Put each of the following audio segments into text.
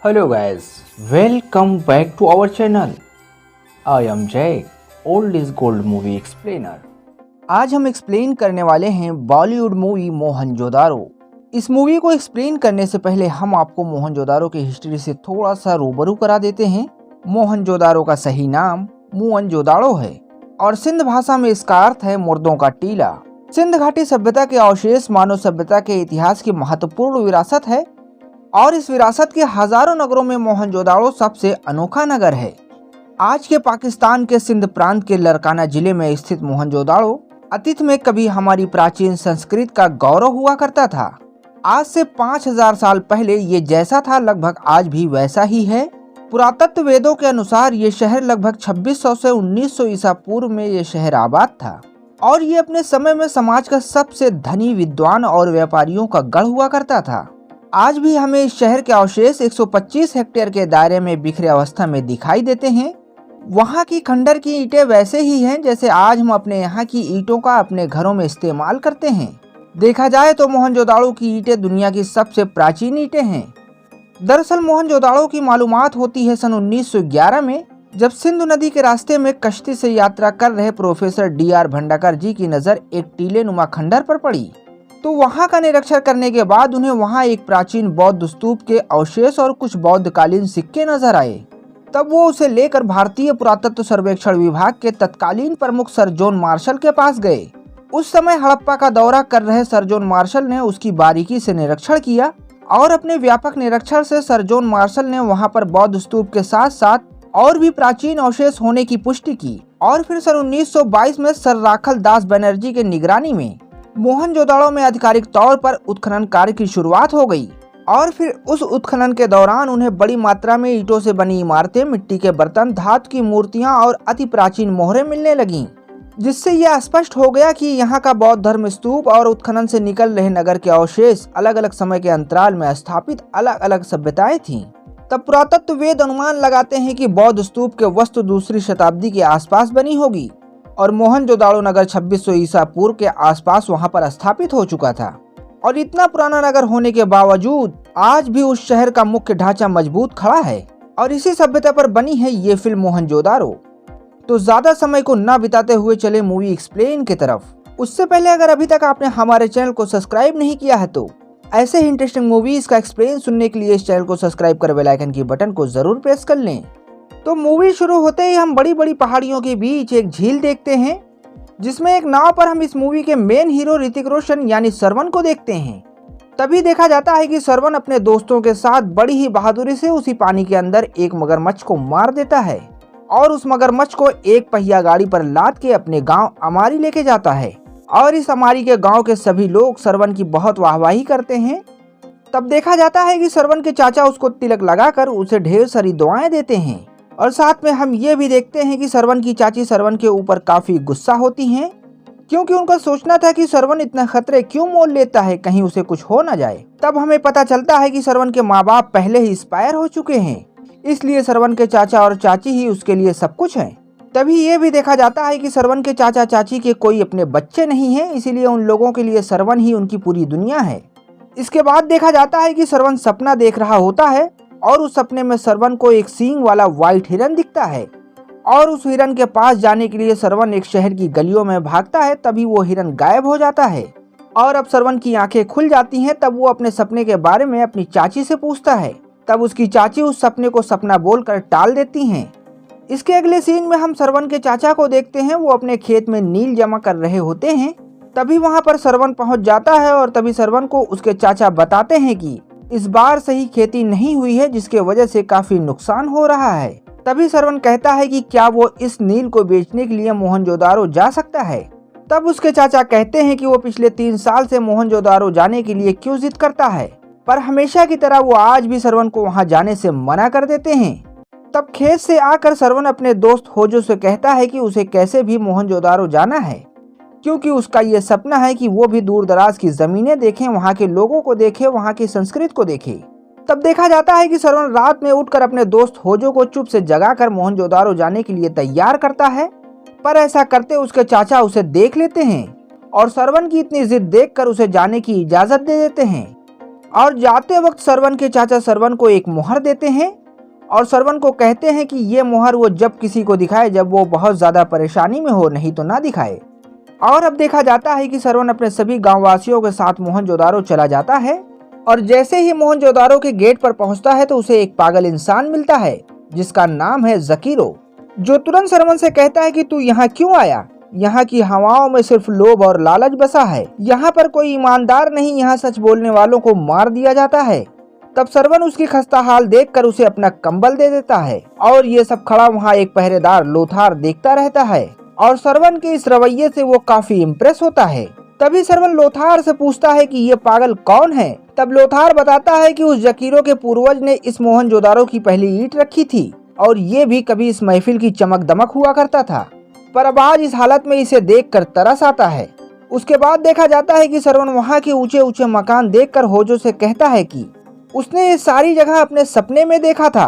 Hello guys, welcome back to our channel. I am Jay, old is gold movie explainer. आज हम explain करने वाले हैं Bollywood movie Mohenjodaro. इस मूवी को एक्सप्लेन करने से पहले हम आपको मोहनजोदारो की हिस्ट्री से थोड़ा सा रूबरू करा देते हैं। मोहनजोदारो का सही नाम मोहनजोदाड़ो है और सिंध भाषा में इसका अर्थ है मुर्दों का टीला। सिंध घाटी सभ्यता के अवशेष मानव सभ्यता के इतिहास की महत्वपूर्ण विरासत है और इस विरासत के हजारों नगरों में मोहनजोदाड़ो सबसे अनोखा नगर है। आज के पाकिस्तान के सिंध प्रांत के लरकाना जिले में स्थित मोहनजोदाड़ो अतीत में कभी हमारी प्राचीन संस्कृति का गौरव हुआ करता था। आज से 5000 साल पहले ये जैसा था लगभग आज भी वैसा ही है। पुरातत्व वेदों के अनुसार ये शहर लगभग 2600 से 1900 ईसा पूर्व में ये शहर आबाद था और ये अपने समय में समाज का सबसे धनी विद्वान और व्यापारियों का गढ़ हुआ करता था। आज भी हमें इस शहर के अवशेष 125 हेक्टेयर के दायरे में बिखरे अवस्था में दिखाई देते हैं। वहाँ की खंडर की ईंटें वैसे ही हैं जैसे आज हम अपने यहाँ की ईंटों का अपने घरों में इस्तेमाल करते हैं। देखा जाए तो मोहनजोदाड़ो की ईंटें दुनिया की सबसे प्राचीन ईंटें हैं। दरअसल मोहनजोदाड़ो की मालूमात होती है सन 1911 में, जब सिंधु नदी के रास्ते में कश्ती से यात्रा कर रहे प्रोफेसर D.R. भंडाकर जी की नज़र एक टीले नुमा खंडर पर पड़ी। तो वहां का निरीक्षण करने के बाद उन्हें वहां एक प्राचीन बौद्ध स्तूप के अवशेष और कुछ बौद्धकालीन सिक्के नजर आए। तब वो उसे लेकर भारतीय पुरातत्व सर्वेक्षण विभाग के तत्कालीन प्रमुख सर जॉन मार्शल के पास गए। उस समय हड़प्पा का दौरा कर रहे सर जॉन मार्शल ने उसकी बारीकी से निरीक्षण किया और अपने व्यापक निरीक्षण से सर जॉन मार्शल ने वहाँ पर बौद्ध स्तूप के साथ साथ और भी प्राचीन अवशेष होने की पुष्टि की। और फिर सन 1922 में सर राखल दास बनर्जी के निगरानी में मोहनजोदाड़ो में आधिकारिक तौर पर उत्खनन कार्य की शुरुआत हो गई और फिर उस उत्खनन के दौरान उन्हें बड़ी मात्रा में ईंटों से बनी इमारतें, मिट्टी के बर्तन, धातु की मूर्तियां और अति प्राचीन मोहरें मिलने लगीं, जिससे यह स्पष्ट हो गया कि यहाँ का बौद्ध धर्म स्तूप और उत्खनन से निकल रहे नगर के अवशेष अलग अलग समय के अंतराल में स्थापित अलग अलग सभ्यताएं थीं। तब पुरातत्ववेद अनुमान लगाते हैं कि बौद्ध स्तूप के वस्तु दूसरी शताब्दी के आसपास बनी होगी और मोहनजोदाड़ो नगर 2600 ईसा पूर्व के आसपास वहां पर स्थापित हो चुका था। और इतना पुराना नगर होने के बावजूद आज भी उस शहर का मुख्य ढांचा मजबूत खड़ा है और इसी सभ्यता पर बनी है ये फिल्म मोहनजोदारो। तो ज्यादा समय को न बिताते हुए चले मूवी एक्सप्लेन की तरफ। उससे पहले अगर अभी तक आपने हमारे चैनल को सब्सक्राइब नहीं किया है तो ऐसे ही इंटरेस्टिंग मूवीज का एक्सप्लेन सुनने के लिए इस चैनल को सब्सक्राइब कर बेल आइकन की बटन को जरूर प्रेस कर लें। तो मूवी शुरू होते ही हम बड़ी बड़ी पहाड़ियों के बीच एक झील देखते हैं, जिसमें एक नाव पर हम इस मूवी के मेन हीरो ऋतिक रोशन यानी श्रवण को देखते हैं। तभी देखा जाता है कि श्रवण अपने दोस्तों के साथ बड़ी ही बहादुरी से उसी पानी के अंदर एक मगरमच्छ को मार देता है और उस मगरमच्छ को एक पहिया गाड़ी पर लाद के अपने गांव अमारी लेके जाता है और इस अमारी के गांव के सभी लोग श्रवण की बहुत वाहवाही करते हैं। तब देखा जाता है कि श्रवण के चाचा उसको तिलक लगाकर उसे ढेर सारी दुआएं देते हैं और साथ में हम ये भी देखते हैं कि श्रवण की चाची श्रवण के ऊपर काफी गुस्सा होती हैं, क्योंकि उनका सोचना था कि श्रवण इतना खतरे क्यों मोल लेता है, कहीं उसे कुछ हो न जाए। तब हमें पता चलता है कि श्रवण के माँ बाप पहले ही एक्सपायर हो चुके हैं, इसलिए श्रवण के चाचा और चाची ही उसके लिए सब कुछ है। तभी ये भी देखा जाता है कि श्रवण के चाचा चाची के कोई अपने बच्चे नहीं है, इसीलिए उन लोगों के लिए श्रवण ही उनकी पूरी दुनिया है। इसके बाद देखा जाता है कि श्रवण सपना देख रहा होता है और उस सपने में श्रवण को एक सींग वाला व्हाइट हिरन दिखता है और उस हिरन के पास जाने के लिए श्रवण एक शहर की गलियों में भागता है। तभी वो हिरन गायब हो जाता है और अब श्रवण की आंखें खुल जाती हैं। तब वो अपने सपने के बारे में अपनी चाची से पूछता है। तब उसकी चाची उस सपने को सपना बोलकर टाल देती हैं। इसके अगले सीन में हम श्रवण के चाचा को देखते हैं, वो अपने खेत में नील जमा कर रहे होते हैं। तभी वहाँ पर श्रवण पहुँच जाता है और तभी श्रवण को उसके चाचा बताते हैं कि इस बार सही खेती नहीं हुई है, जिसके वजह से काफी नुकसान हो रहा है। तभी श्रवण कहता है कि क्या वो इस नील को बेचने के लिए मोहनजोदारो जा सकता है। तब उसके चाचा कहते हैं कि वो पिछले 3 साल से मोहनजोदारो जाने के लिए क्यों जिद करता है, पर हमेशा की तरह वो आज भी श्रवण को वहां जाने से मना कर देते हैं। तब खेत से आकर श्रवण अपने दोस्त होजो से कहता है कि उसे कैसे भी मोहनजोदारो जाना है, क्योंकि उसका ये सपना है कि वो भी दूर दराज की जमीनें देखें, वहाँ के लोगों को देखे, वहाँ की संस्कृति को देखे। तब देखा जाता है कि श्रवण रात में उठकर अपने दोस्त होजो को चुप से जगाकर मोहनजोदारो जाने के लिए तैयार करता है, पर ऐसा करते उसके चाचा उसे देख लेते हैं और श्रवण की इतनी जिद देखकर उसे जाने की इजाजत दे देते हैं। और जाते वक्त सरवन के चाचा सरवन को एक मुहर देते हैं और सरवन को कहते हैं कि ये मुहर वो जब किसी को दिखाए जब वो बहुत ज़्यादा परेशानी में हो, नहीं तो ना दिखाए। और अब देखा जाता है कि सरवन अपने सभी गांववासियों के साथ मोहनजोदारो चला जाता है और जैसे ही मोहनजोदारो के गेट पर पहुंचता है तो उसे एक पागल इंसान मिलता है जिसका नाम है जकीरो, जो तुरंत सरवन से कहता है कि तू यहाँ क्यों आया? यहाँ की हवाओं में सिर्फ लोभ और लालच बसा है, यहाँ पर कोई ईमानदार नहीं, यहाँ सच बोलने वालों को मार दिया जाता है। तब सरवन उसकी खस्ता हाल देखकर उसे अपना कंबल दे देता है और ये सब खड़ा वहाँ एक पहरेदार लोथार देखता रहता है और सरवन के इस रवैये से वो काफी इम्प्रेस होता है। तभी सरवन लोथार से पूछता है कि ये पागल कौन है। तब लोथार बताता है कि उस जकीरो के पूर्वज ने इस मोहनजोदारो की पहली ईंट रखी थी और ये भी कभी इस महफिल की चमक दमक हुआ करता था, पर अब आज इस हालत में इसे देखकर तरस आता है। उसके बाद देखा जाता है कि सरवन वहाँ के ऊंचे ऊंचे मकान देखकर होजो से कहता है कि उसने ये सारी जगह अपने सपने में देखा था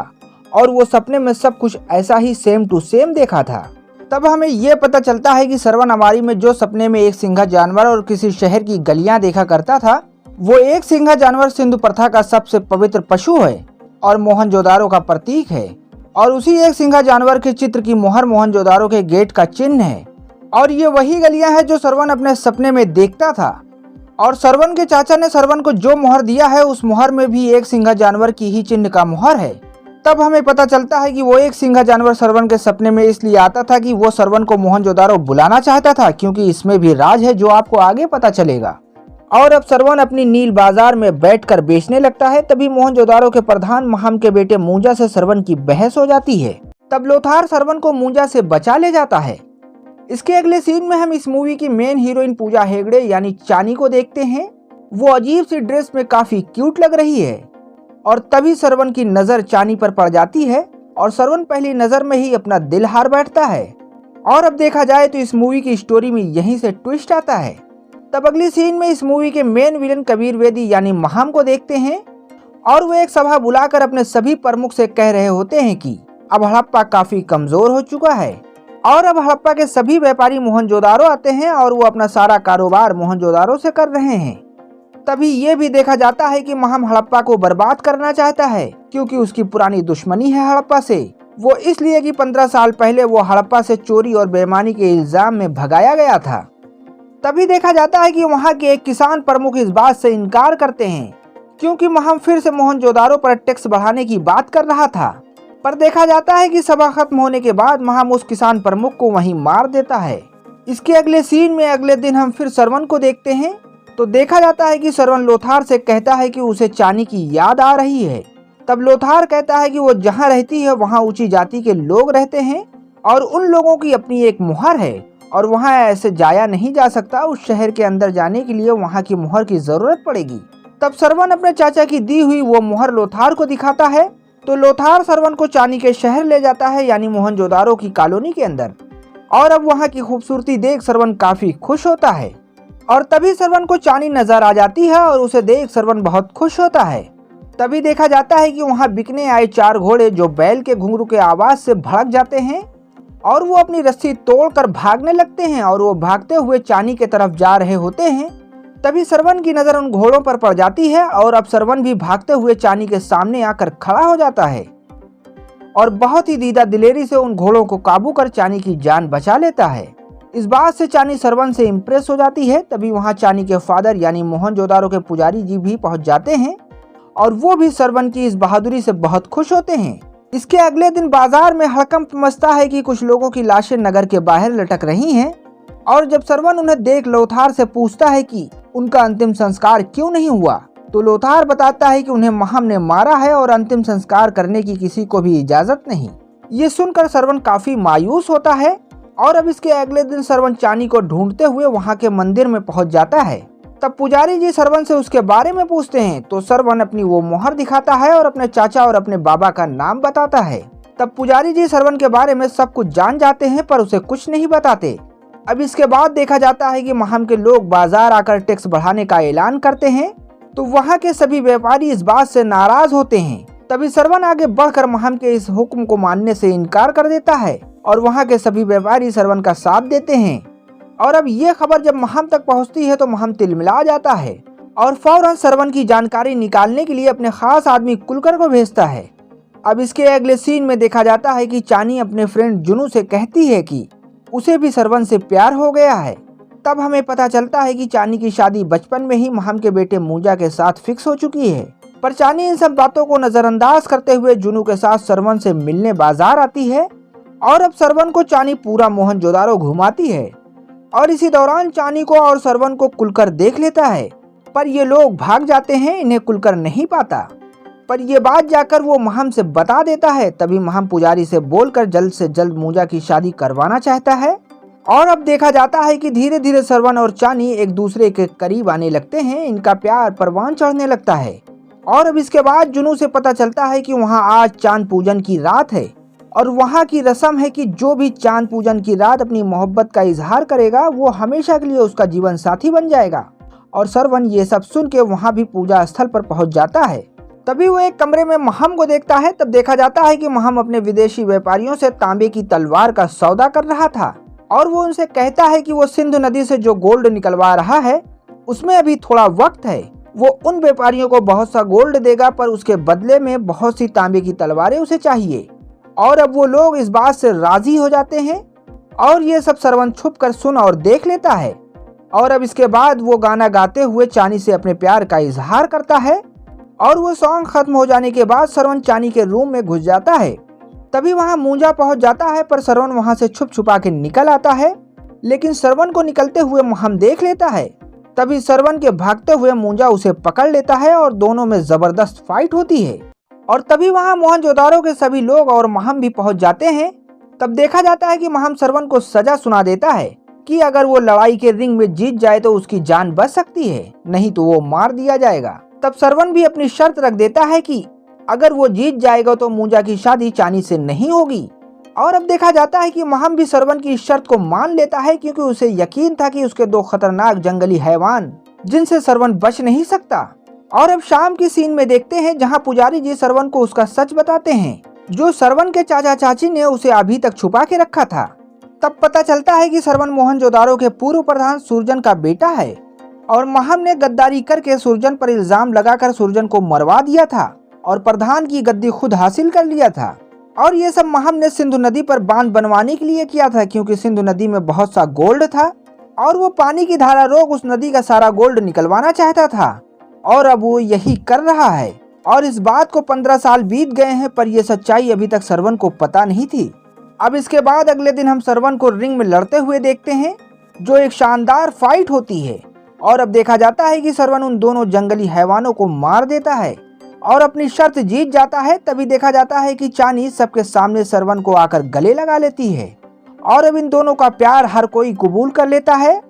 और वो सपने में सब कुछ ऐसा ही सेम टू सेम देखा था। तब हमें ये पता चलता है कि सरवन अमारी में जो सपने में एक सिंघा जानवर और किसी शहर की गलियां देखा करता था, वो एक सिंघा जानवर सिंधु प्रथा का सबसे पवित्र पशु है और मोहनजोदारो का प्रतीक है और उसी एक सिंघा जानवर के चित्र की मुहर मोहनजोदारो के गेट का चिन्ह है और ये वही गलियां हैं जो सरवन अपने सपने में देखता था। और सरवन के चाचा ने सरवन को जो मुहर दिया है उस मुहर में भी एक सिंघा जानवर की ही चिन्ह का मुहर है। तब हमें पता चलता है कि वो एक सिंघा जानवर सरवन के सपने में इसलिए आता था कि वो सरवन को मोहनजोदारो बुलाना चाहता था, क्योंकि इसमें भी राज है जो आपको आगे पता चलेगा। और अब सरवन अपनी नील बाजार में बैठकर बेचने लगता है। तभी मोहनजोदारो के प्रधान महाम के बेटे मूंजा से सरवन की बहस हो जाती है। तब लोथार सरवन को मूंजा से बचा ले जाता है। इसके अगले सीन में हम इस मूवी की मेन हीरोइन पूजा हेगड़े यानी चानी को देखते हैं। वो अजीब सी ड्रेस में काफी क्यूट लग रही है और तभी सरवन की नजर चानी पर पड़ जाती है और सरवन पहली नजर में ही अपना दिल हार बैठता है। और अब देखा जाए तो इस मूवी की स्टोरी में यहीं से ट्विस्ट आता है। तब अगली सीन में इस मूवी के मेन विलन कबीर वेदी यानी महाम को देखते हैं और वो एक सभा बुलाकर अपने सभी प्रमुख से कह रहे होते हैं कि अब हड़प्पा काफी कमजोर हो चुका है और अब हड़प्पा के सभी व्यापारी मोहनजोदारो आते हैं और वो अपना सारा कारोबार मोहनजोदारो से कर रहे हैं। तभी ये भी देखा जाता है कि महाम हड़प्पा को बर्बाद करना चाहता है, क्योंकि उसकी पुरानी दुश्मनी है हड़प्पा से। वो इसलिए कि 15 साल पहले वो हड़प्पा से चोरी और बेईमानी के इल्जाम में भगाया गया था। तभी देखा जाता है कि वहाँ के एक किसान प्रमुख इस बात से इनकार करते हैं, क्योंकि महाम फिर से मोहनजोदारो पर टैक्स बढ़ाने की बात कर रहा था। पर देखा जाता है कि सभा खत्म होने के बाद महाम उस किसान प्रमुख को वहीं मार देता है। इसके अगले सीन में अगले दिन हम फिर सरवन को देखते हैं तो देखा जाता है कि सरवन लोथार से कहता है कि उसे चानी की याद आ रही है। तब लोथार कहता है कि वो जहाँ रहती है वहाँ ऊंची जाति के लोग रहते हैं और उन लोगों की अपनी एक मुहर है और वहाँ ऐसे जाया नहीं जा सकता। उस शहर के अंदर जाने के लिए वहाँ की मुहर की जरूरत पड़ेगी। तब सरवन अपने चाचा की दी हुई वो मुहर लोथार को दिखाता है तो लोथार सरवन को चानी के शहर ले जाता है, यानी मोहनजोदारो की कॉलोनी के अंदर। और अब वहाँ की खूबसूरती देख सरवन काफी खुश होता है और तभी सरवन को चानी नजर आ जाती है और उसे देख सरवन बहुत खुश होता है। तभी देखा जाता है कि वहाँ बिकने आए 4 घोड़े जो बैल के घुंघरू के आवाज से भड़क जाते हैं और वो अपनी रस्सी तोड़कर भागने लगते हैं और वो भागते हुए चानी के तरफ जा रहे होते हैं। तभी सरवन की नजर उन घोड़ों पर पड़ जाती है और अब सरवन भी भागते हुए चानी के सामने आकर खड़ा हो जाता है और बहुत ही दीदा दिलेरी से उन घोड़ों को काबू कर चानी की जान बचा लेता है। इस बात से चानी सरवन से इम्प्रेस हो जाती है। तभी वहाँ चानी के फादर यानी मोहनजोदारो के पुजारी जी भी पहुँच जाते हैं और वो भी सरवन की इस बहादुरी से बहुत खुश होते हैं। इसके अगले दिन बाजार में हड़कंप मचता है कि कुछ लोगों की लाशें नगर के बाहर लटक रही हैं और जब सरवन उन्हें देख लोथार से पूछता है कि उनका अंतिम संस्कार क्यों नहीं हुआ तो लोथार बताता है कि उन्हें महाम ने मारा है और अंतिम संस्कार करने की किसी को भी इजाजत नहीं। ये सुनकर सरवन काफी मायूस होता है और अब इसके अगले दिन सरवन चानी को ढूंढते हुए वहाँ के मंदिर में पहुँच जाता है। तब पुजारी जी सरवन से उसके बारे में पूछते हैं तो सरवन अपनी वो मुहर दिखाता है और अपने चाचा और अपने बाबा का नाम बताता है। तब पुजारी जी सरवन के बारे में सब कुछ जान जाते हैं पर उसे कुछ नहीं बताते। अब इसके बाद देखा जाता है कि महाम के लोग बाजार आकर टैक्स बढ़ाने का ऐलान करते हैं तो वहाँ के सभी व्यापारी इस बात से नाराज होते हैं। तभी सरवन आगे बढ़कर महाम के इस हुक्म को मानने से इनकार कर देता है और वहाँ के सभी व्यापारी सरवन का साथ देते हैं। और अब ये खबर जब महाम तक पहुँचती है तो महाम तिलमिला जाता है और फौरन श्रवण की जानकारी निकालने के लिए अपने खास आदमी कुलकर को भेजता है। अब इसके अगले सीन में देखा जाता है कि चानी अपने फ्रेंड जुनू से कहती है कि उसे भी श्रवण से प्यार हो गया है। तब हमें पता चलता है कि चानी की शादी बचपन में ही महम के बेटे मूंजा के साथ फिक्स हो चुकी है। पर चानी इन सब बातों को नजरअंदाज करते हुए जुनू के साथ श्रवण से मिलने बाजार आती है और अब श्रवण को चानी पूरा मोहनजोदारो घुमाती है। और इसी दौरान चानी को और श्रवण को कुलकर देख लेता है, पर ये लोग भाग जाते हैं, इन्हें कुलकर नहीं पाता। पर ये बात जाकर वो महम से बता देता है। तभी महम पुजारी से बोलकर जल्द से जल्द मूंजा की शादी करवाना चाहता है। और अब देखा जाता है कि धीरे धीरे श्रवण और चानी एक दूसरे के करीब आने लगते हैं, इनका प्यार परवान चढ़ने लगता है। और अब इसके बाद जुनू से पता चलता है कि वहाँ आज चांद पूजन की रात है और वहाँ की रस्म है कि जो भी चांद पूजन की रात अपनी मोहब्बत का इजहार करेगा वो हमेशा के लिए उसका जीवन साथी बन जाएगा। और श्रवण ये सब सुन के वहाँ भी पूजा स्थल पर पहुँच जाता है। तभी वो एक कमरे में महम को देखता है। तब देखा जाता है कि महम अपने विदेशी व्यापारियों से तांबे की तलवार का सौदा कर रहा था और वो उनसे कहता है कि वो सिंधु नदी से जो गोल्ड निकलवा रहा है उसमें अभी थोड़ा वक्त है। वो उन व्यापारियों को बहुत सा गोल्ड देगा पर उसके बदले में बहुत सी तांबे की तलवारें उसे चाहिए। और अब वो लोग इस बात से राजी हो जाते हैं और ये सब श्रवण छुप कर सुन और देख लेता है। और अब इसके बाद वो गाना गाते हुए चानी से अपने प्यार का इजहार करता है। और वो सॉन्ग खत्म हो जाने के बाद श्रवण चानी के रूम में घुस जाता है। तभी वहाँ मूंजा पहुँच जाता है, पर श्रवण वहाँ से छुप छुपा के निकल आता है। लेकिन श्रवण को निकलते हुए महम देख लेता है। तभी श्रवण के भागते हुए मूंजा उसे पकड़ लेता है और दोनों में जबरदस्त फाइट होती है। और तभी वहाँ मोहनजोदारो के सभी लोग और महम भी पहुँच जाते हैं। तब देखा जाता है कि महम श्रवण को सजा सुना देता है कि अगर वो लड़ाई के रिंग में जीत जाए तो उसकी जान बच सकती है, नहीं तो वो मार दिया जाएगा। तब श्रवण भी अपनी शर्त रख देता है कि अगर वो जीत जाएगा तो मूंजा की शादी चानी से नहीं होगी। और अब देखा जाता है कि महम भी श्रवण की इस शर्त को मान लेता है, क्योंकि उसे यकीन था कि उसके दो खतरनाक जंगली हैवान जिनसे श्रवण बच नहीं सकता। और अब शाम की सीन में देखते हैं जहां पुजारी जी श्रवण को उसका सच बताते हैं, जो श्रवण के चाचा चाची ने उसे अभी तक छुपा के रखा था। तब पता चलता है कि श्रवण मोहनजोदारो के पूर्व प्रधान सुरजन का बेटा है और महम ने गद्दारी करके सुरजन पर इल्जाम लगाकर सुरजन को मरवा दिया था और प्रधान की गद्दी खुद हासिल कर लिया था। और ये सब महम ने सिंधु नदी पर बांध बनवाने के लिए किया था, क्योंकि सिंधु नदी में बहुत सा गोल्ड था और वो पानी की धारा रोक उस नदी का सारा गोल्ड निकलवाना चाहता था। और अब वो यही कर रहा है। और इस बात को 15 साल बीत गए हैं, पर यह सच्चाई अभी तक श्रवण को पता नहीं थी। अब इसके बाद अगले दिन हम श्रवण को रिंग में लड़ते हुए देखते हैं, जो एक शानदार फाइट होती है। और अब देखा जाता है कि श्रवण उन दोनों जंगली हैवानों को मार देता है और अपनी शर्त जीत जाता है। तभी देखा जाता है कि चानी सबके सामने श्रवण को आकर गले लगा लेती है और अब इन दोनों का प्यार हर कोई कबूल कर लेता है।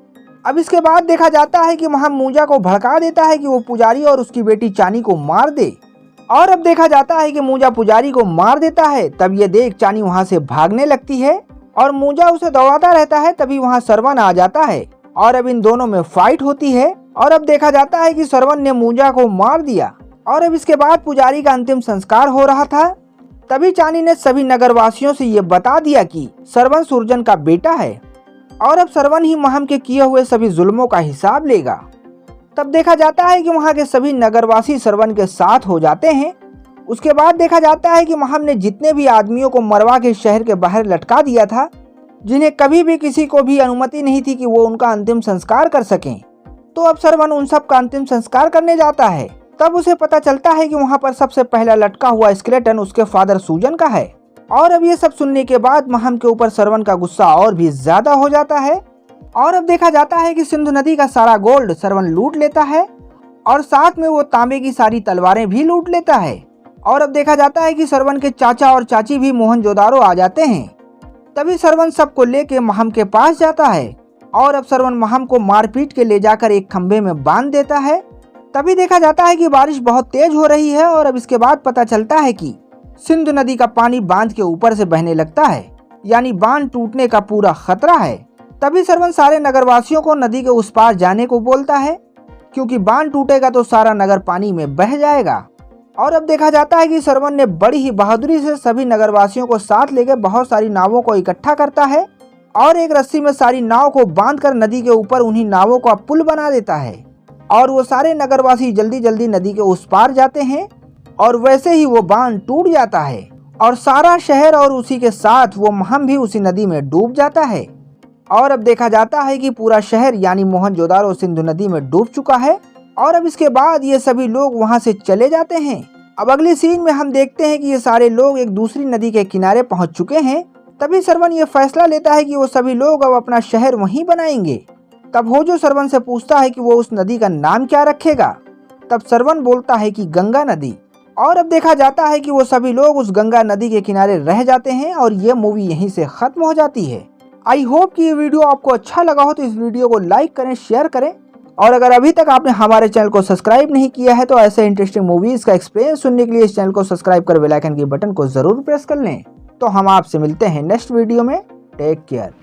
अब इसके बाद देखा जाता है कि महम मूंजा को भड़का देता है कि वो पुजारी और उसकी बेटी चानी को मार दे। और अब देखा जाता है कि मूंजा पुजारी को मार देता है। तब ये देख चानी वहाँ से भागने लगती है और मूंजा उसे दौड़ाता रहता है। तभी वहाँ श्रवण आ जाता है और अब इन दोनों में फाइट होती है। और अब देखा जाता है कि श्रवण ने मूंजा को मार दिया। और अब इसके बाद पुजारी का अंतिम संस्कार हो रहा था। तभी चानी ने सभी नगरवासियों से ये बता दिया कि श्रवण सुरजन का बेटा है और अब श्रवण ही महम के किए हुए सभी जुल्मों का हिसाब लेगा। तब देखा जाता है कि वहाँ के सभी नगरवासी श्रवण के साथ हो जाते हैं। उसके बाद देखा जाता है कि महम ने जितने भी आदमियों को मरवा के शहर के बाहर लटका दिया था, जिन्हें कभी भी किसी को भी अनुमति नहीं थी कि वो उनका अंतिम संस्कार कर सकें, तो अब श्रवण उन सब का अंतिम संस्कार करने जाता है। तब उसे पता चलता है कि वहाँ पर सबसे पहला लटका हुआ स्केलेटन उसके फादर सुजन का है। और अब ये सब सुनने के बाद महम के ऊपर श्रवण का गुस्सा और भी ज्यादा हो जाता है। और अब देखा जाता है कि सिंधु नदी का सारा गोल्ड श्रवण लूट लेता है और साथ में वो तांबे की सारी तलवारें भी लूट लेता है। और अब देखा जाता है कि श्रवण के चाचा और चाची भी मोहनजोदारो आ जाते हैं। तभी श्रवण सबको लेके महम के पास जाता है और अब श्रवण महम को मारपीट के ले जाकर एक खंभे में बांध देता है। तभी देखा जाता है कि बारिश बहुत तेज हो रही है और अब इसके बाद पता चलता है कि सिंधु नदी का पानी बांध के ऊपर से बहने लगता है, यानी बांध टूटने का पूरा खतरा है। तभी श्रवण सारे नगरवासियों को नदी के उस पार जाने को बोलता है, क्योंकि बांध टूटेगा तो सारा नगर पानी में बह जाएगा। और अब देखा जाता है कि श्रवण ने बड़ी ही बहादुरी से सभी नगरवासियों को साथ लेकर बहुत सारी नावों को इकट्ठा करता है और एक रस्सी में सारी नाव को बांधकर नदी के ऊपर उन्हीं नावों का पुल बना देता है। और वो सारे नगरवासी जल्दी जल्दी नदी के उस पार जाते हैं और वैसे ही वो बांध टूट जाता है और सारा शहर और उसी के साथ वो महल भी उसी नदी में डूब जाता है। और अब देखा जाता है कि पूरा शहर यानी मोहनजोदारो सिंधु नदी में डूब चुका है और अब इसके बाद ये सभी लोग वहां से चले जाते हैं। अब अगली सीन में हम देखते हैं कि ये सारे लोग एक दूसरी नदी के किनारे पहुंच चुके हैं। तभी सरवन ये फैसला लेता है कि वो सभी लोग अब अपना शहर वहीं बनाएंगे। तब होजो सरवन से पूछता है कि वो उस नदी का नाम क्या रखेगा। तब सरवन बोलता है कि गंगा नदी। और अब देखा जाता है कि वो सभी लोग उस गंगा नदी के किनारे रह जाते हैं और ये मूवी यहीं से खत्म हो जाती है। आई होप कि ये वीडियो आपको अच्छा लगा हो तो इस वीडियो को लाइक करें, शेयर करें और अगर अभी तक आपने हमारे चैनल को सब्सक्राइब नहीं किया है तो ऐसे इंटरेस्टिंग मूवीज का एक्सप्लेन सुनने के लिए इस चैनल को सब्सक्राइब कर बेल आइकन के बटन को जरूर प्रेस कर लें। तो हम आपसे मिलते हैं नेक्स्ट वीडियो में। Take care.